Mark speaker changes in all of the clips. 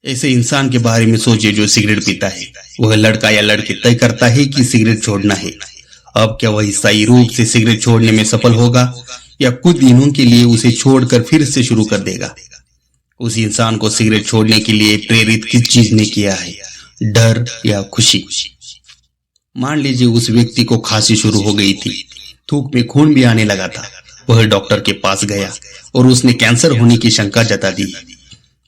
Speaker 1: ऐसे इंसान के बारे में सोचिए जो सिगरेट पीता है। वह लड़का या लड़की तय करता है कि सिगरेट छोड़ना है। अब क्या वह सही रूप से सिगरेट छोड़ने में सफल होगा या कुछ दिनों के लिए उसे छोड़कर फिर से शुरू कर देगा? उस इंसान को सिगरेट छोड़ने के लिए प्रेरित किस चीज ने किया है, डर या खुशी? मान लीजिए उस व्यक्ति को खांसी शुरू हो गई थी, थूक में खून भी आने लगा था। वह डॉक्टर के पास गया और उसने कैंसर होने की शंका जता दी।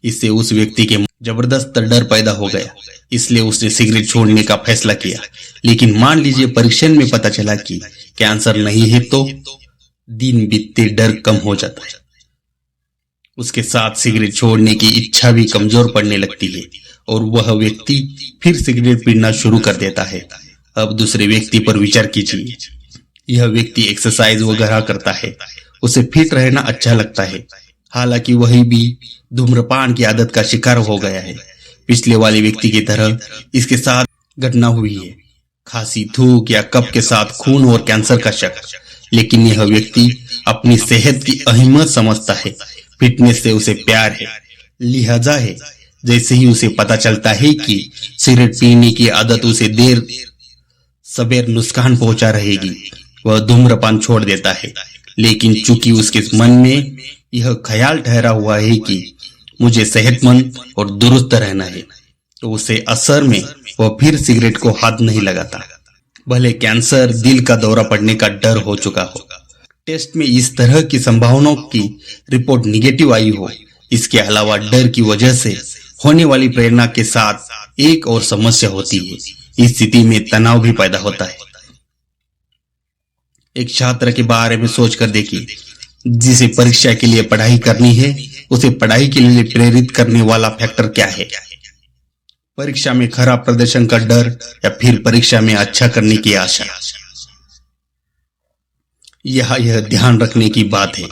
Speaker 1: इससे उस व्यक्ति के जबरदस्त डर पैदा हो गया, इसलिए उसने सिगरेट छोड़ने का फैसला किया। लेकिन मान लीजिए परीक्षण में पता चला कि कैंसर नहीं है, तो दिन बीतते डर कम हो जाता है। उसके साथ सिगरेट छोड़ने की इच्छा भी कमजोर पड़ने लगती है और वह व्यक्ति फिर सिगरेट पीना शुरू कर देता है। अब दूसरे व्यक्ति पर विचार कीजिए। यह व्यक्ति एक्सरसाइज वगैरह करता है, उसे फिट रहना अच्छा लगता है, हालांकि वही भी धूम्रपान की आदत का शिकार हो गया है। पिछले वाले व्यक्ति की तरह इसके साथ घटना हुई है, खांसी, थूक या कफ के साथ खून और कैंसर का शक। लेकिन यह व्यक्ति अपनी सेहत की अहमियत समझता है, फिटनेस से उसे प्यार है, लिहाजा है। जैसे ही उसे पता चलता है कि सिगरेट पीने की आदत उसे देर सबेर नुकसान पहुंचा रहेगी, वह धूम्रपान छोड़ देता है। लेकिन चूंकि उसके मन में यह ख्याल ठहरा हुआ है कि मुझे सेहतमंद और दुरुस्त रहना है, तो उसे असर में वह फिर सिगरेट को हाथ नहीं लगाता, भले कैंसर, दिल का दौरा पड़ने का डर हो चुका हो। टेस्ट में इस तरह की संभावनाओं की रिपोर्ट निगेटिव आई हो। इसके अलावा डर की वजह से होने वाली प्रेरणा के साथ एक और समस्या होती है। इस स्थिति में तनाव भी पैदा होता है। एक छात्र के बारे में सोचकर देखिए, जिसे परीक्षा के लिए पढ़ाई करनी है, उसे पढ़ाई के लिए प्रेरित करने वाला फैक्टर क्या है? परीक्षा में खराब प्रदर्शन का डर या फिर परीक्षा में अच्छा करने की आशा? यह ध्यान रखने की बात है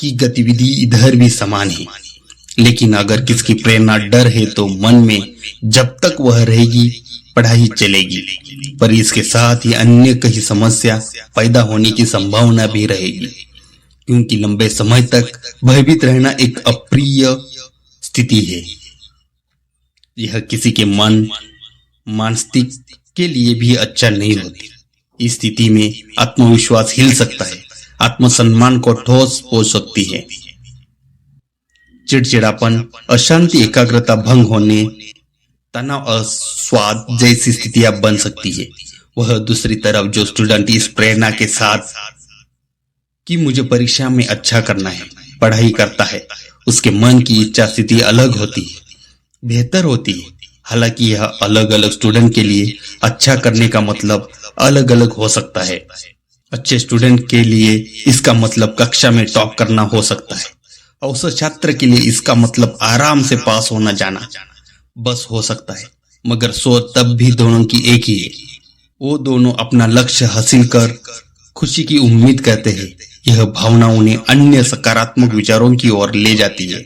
Speaker 1: कि गतिविधि इधर भी समान है। लेकिन अगर किसकी प्रेरणा डर है, तो मन में जब तक वह रहेगी पढ़ाई चलेगी, पर इसके साथ ही अन्य कई समस्या पैदा होने की संभावना भी रहेगी, क्योंकि लंबे समय तक भयभीत रहना एक अप्रिय स्थिति है। यह किसी के मानसिक के लिए भी अच्छा नहीं होती। इस स्थिति में आत्मविश्वास हिल सकता है, आत्मसम्मान को ठोस पहुंच सकती है। चिड़चिड़ापन, अशांति, एकाग्रता भंग होने, तनाव, अस्वाद जैसी स्थितियां बन सकती है। वह दूसरी तरफ जो स्टूडेंट इस प्रेरणा के साथ कि मुझे परीक्षा में अच्छा करना है पढ़ाई करता है, उसके मन की इच्छा स्थिति अलग होती है, बेहतर होती है। हालांकि यह अलग अलग स्टूडेंट के लिए अच्छा करने का मतलब अलग अलग हो सकता है। अच्छे स्टूडेंट के लिए इसका मतलब कक्षा में टॉप करना हो सकता है। औसत छात्र के लिए इसका मतलब आराम से पास होना जाना बस हो सकता है। मगर सोच तब भी दोनों की एक ही है। वो दोनों अपना लक्ष्य हासिल कर खुशी की उम्मीद करते हैं। यह भावना उन्हें अन्य सकारात्मक विचारों की ओर ले जाती है,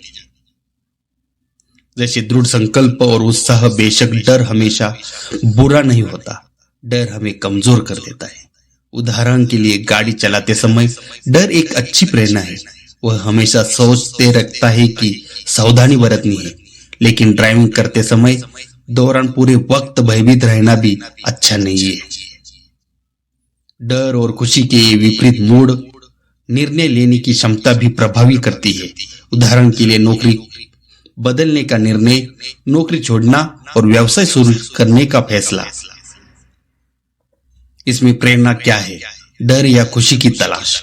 Speaker 1: जैसे दृढ़ संकल्प और उत्साह। बेशक डर हमेशा बुरा नहीं होता, डर हमें कमजोर कर देता है। उदाहरण के लिए गाड़ी चलाते समय डर एक अच्छी प्रेरणा है। वह हमेशा सोचते रखता है कि सावधानी बरतनी है। लेकिन ड्राइविंग करते समय दौरान पूरे वक्त भयभीत रहना भी अच्छा नहीं है। डर और खुशी के विपरीत मूड निर्णय लेने की क्षमता भी प्रभावित करती है। उदाहरण के लिए नौकरी बदलने का निर्णय, नौकरी छोड़ना और व्यवसाय शुरू करने का फैसला। इसमें प्रेरणा क्या है, डर या खुशी की तलाश?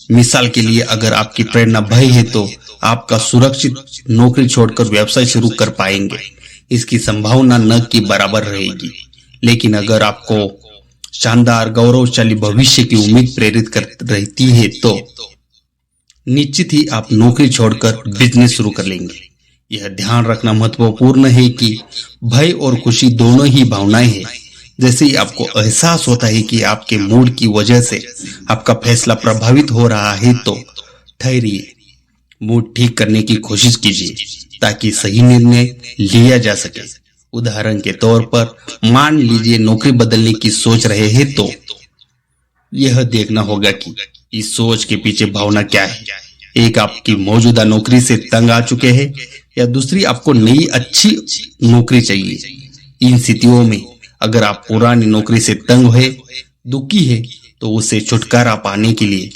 Speaker 1: मिसाल के लिए अगर आपकी प्रेरणा भय है, तो आपका सुरक्षित नौकरी छोड़कर व्यवसाय शुरू कर पाएंगे, इसकी संभावना न के बराबर रहेगी। लेकिन अगर आपको शानदार गौरवशाली भविष्य की उम्मीद प्रेरित कर रहती है, तो निश्चित ही आप नौकरी छोड़कर बिजनेस शुरू कर लेंगे। यह ध्यान रखना महत्वपूर्ण है कि भय और खुशी दोनों ही भावनाएं हैं। जैसे ही आपको एहसास होता है कि आपके मूड की वजह से आपका फैसला प्रभावित हो रहा है, तो ठहरिए, मूड ठीक करने की कोशिश कीजिए ताकि सही निर्णय लिया जा सके। उदाहरण के तौर पर मान लीजिए नौकरी बदलने की सोच रहे हैं, तो यह देखना होगा कि इस सोच के पीछे भावना क्या है। एक, आपकी मौजूदा नौकरी से तंग आ चुके हैं, या दूसरी आपको नई अच्छी नौकरी चाहिए। इन स्थितियों में अगर आप पुरानी नौकरी से तंग है, दुखी है, तो उससे छुटकारा पाने के लिए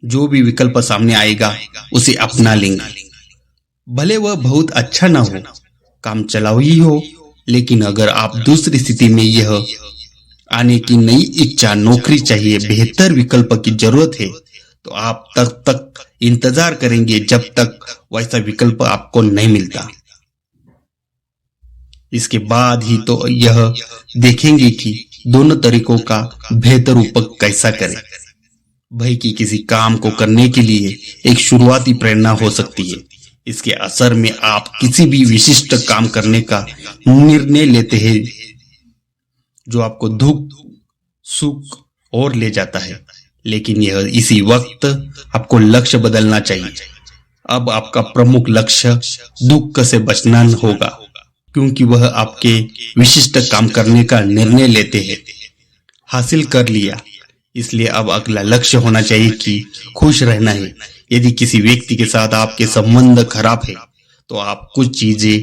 Speaker 1: जो भी विकल्प सामने आएगा उसे अपना लेंगे। भले वह बहुत अच्छा ना हो, काम चलाओ ही हो, लेकिन अगर आप दूसरी स्थिति में यह आने की नई इच्छा, नौकरी चाहिए, बेहतर विकल्प की जरूरत है, तो आप तब तक इंतजार करेंगे जब तक वैसा विकल्प आपको नहीं मिलता। इसके बाद ही तो यह देखेंगे कि दोनों तरीकों का बेहतर उपयोग कैसा करें। भय की किसी काम को करने के लिए एक शुरुआती प्रेरणा हो सकती है। इसके असर में आप किसी भी विशिष्ट काम करने का निर्णय लेते हैं जो आपको दुख, सुख और ले जाता है, लेकिन यह इसी वक्त आपको लक्ष्य बदलना चाहिए। अब आपका प्रमुख लक्ष्य दुख से बचना होगा, क्योंकि वह आपके विशिष्ट काम करने का निर्णय लेते हैं। हासिल कर लिया, इसलिए अब अगला लक्ष्य होना चाहिए कि खुश रहना है। यदि किसी व्यक्ति के साथ आपके संबंध खराब है, तो आप कुछ चीजें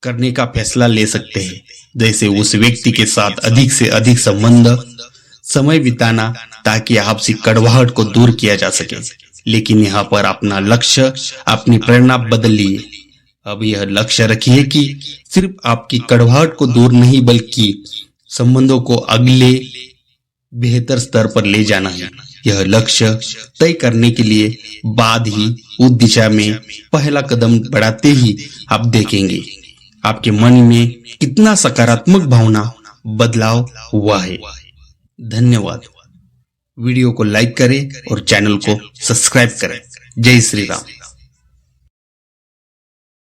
Speaker 1: करने का फैसला ले सकते हैं, जैसे उस व्यक्ति के साथ अधिक से अधिक समय बिताना, ताकि आपसी कड़वाहट को दूर किया जा सके। लेकिन यहाँ पर अपना लक्ष्य, अपनी प्रेरणा बदलिए। अब यह लक्ष्य रखिए कि सिर्फ आपकी कड़वाहट को दूर नहीं, बल्कि संबंधों को अगले बेहतर स्तर पर ले जाना है। यह लक्ष्य तय करने के लिए बाद ही उस दिशा में पहला कदम बढ़ाते ही आप देखेंगे आपके मन में कितना सकारात्मक भावना बदलाव हुआ है। धन्यवाद। वीडियो को लाइक करें और चैनल को सब्सक्राइब करें। जय श्री राम।